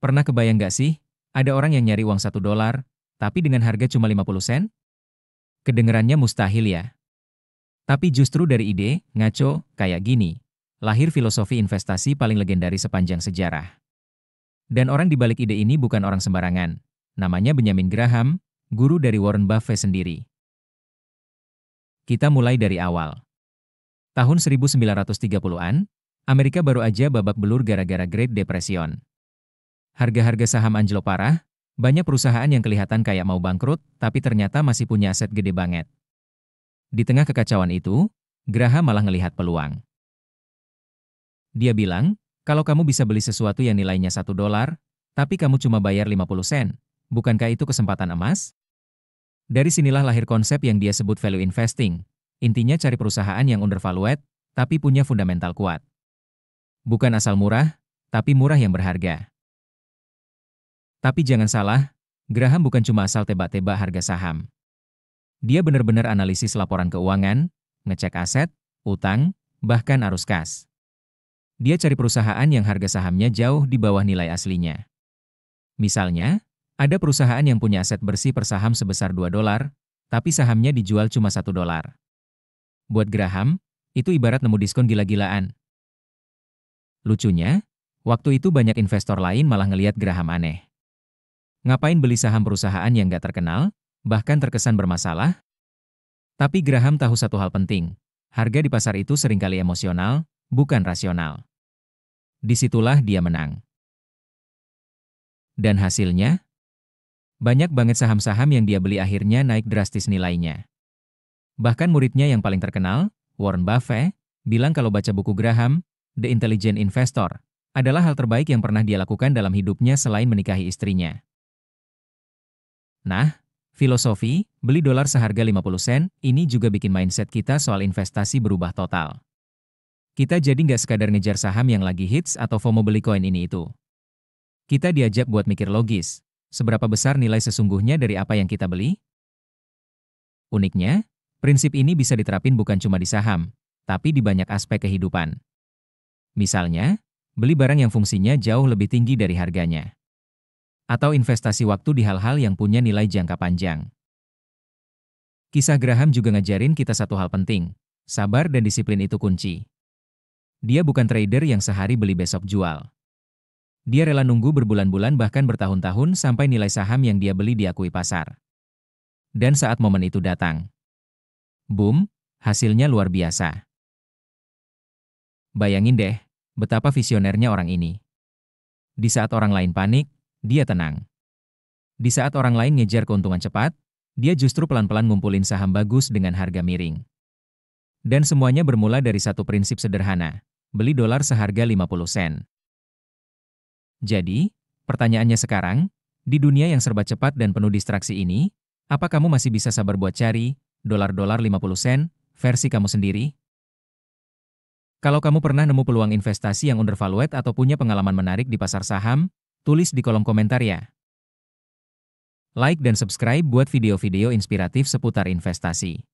Pernah kebayang nggak sih, ada orang yang nyari uang $1, tapi dengan harga cuma 50 sen? Kedengerannya mustahil ya? Tapi justru dari ide, ngaco, kayak gini, lahir filosofi investasi paling legendaris sepanjang sejarah. Dan orang di balik ide ini bukan orang sembarangan. Namanya Benjamin Graham, guru dari Warren Buffett sendiri. Kita mulai dari awal. Tahun 1930-an, Amerika baru aja babak belur gara-gara Great Depression. Harga-harga saham anjlok parah, banyak perusahaan yang kelihatan kayak mau bangkrut, tapi ternyata masih punya aset gede banget. Di tengah kekacauan itu, Graham malah ngelihat peluang. Dia bilang, kalau kamu bisa beli sesuatu yang nilainya $1, tapi kamu cuma bayar 50 sen, bukankah itu kesempatan emas? Dari sinilah lahir konsep yang dia sebut value investing. Intinya cari perusahaan yang undervalued, tapi punya fundamental kuat. Bukan asal murah, tapi murah yang berharga. Tapi jangan salah, Graham bukan cuma asal tebak-tebak harga saham. Dia benar-benar analisis laporan keuangan, ngecek aset, utang, bahkan arus kas. Dia cari perusahaan yang harga sahamnya jauh di bawah nilai aslinya. Misalnya, ada perusahaan yang punya aset bersih per saham sebesar $2, tapi sahamnya dijual cuma $1. Buat Graham, itu ibarat nemu diskon gila-gilaan. Lucunya, waktu itu banyak investor lain malah ngeliat Graham aneh. Ngapain beli saham perusahaan yang gak terkenal, bahkan terkesan bermasalah? Tapi Graham tahu satu hal penting, harga di pasar itu seringkali emosional, bukan rasional. Disitulah dia menang. Dan hasilnya? Banyak banget saham-saham yang dia beli akhirnya naik drastis nilainya. Bahkan muridnya yang paling terkenal, Warren Buffett, bilang kalau baca buku Graham, The Intelligent Investor, adalah hal terbaik yang pernah dia lakukan dalam hidupnya selain menikahi istrinya. Nah, filosofi, beli dolar seharga 50 sen, ini juga bikin mindset kita soal investasi berubah total. Kita jadi nggak sekadar ngejar saham yang lagi hits atau FOMO beli koin ini itu. Kita diajak buat mikir logis, seberapa besar nilai sesungguhnya dari apa yang kita beli? Uniknya, prinsip ini bisa diterapin bukan cuma di saham, tapi di banyak aspek kehidupan. Misalnya, beli barang yang fungsinya jauh lebih tinggi dari harganya. Atau investasi waktu di hal-hal yang punya nilai jangka panjang. Kisah Graham juga ngajarin kita satu hal penting, sabar dan disiplin itu kunci. Dia bukan trader yang sehari beli besok jual. Dia rela nunggu berbulan-bulan bahkan bertahun-tahun sampai nilai saham yang dia beli diakui pasar. Dan saat momen itu datang, boom, hasilnya luar biasa. Bayangin deh, betapa visionernya orang ini. Di saat orang lain panik, dia tenang. Di saat orang lain ngejar keuntungan cepat, dia justru pelan-pelan ngumpulin saham bagus dengan harga miring. Dan semuanya bermula dari satu prinsip sederhana, beli dolar seharga 50 sen. Jadi, pertanyaannya sekarang, di dunia yang serba cepat dan penuh distraksi ini, apa kamu masih bisa sabar buat cari dolar-dolar 50 sen versi kamu sendiri? Kalau kamu pernah nemu peluang investasi yang undervalued atau punya pengalaman menarik di pasar saham, tulis di kolom komentar ya. Like dan subscribe buat video-video inspiratif seputar investasi.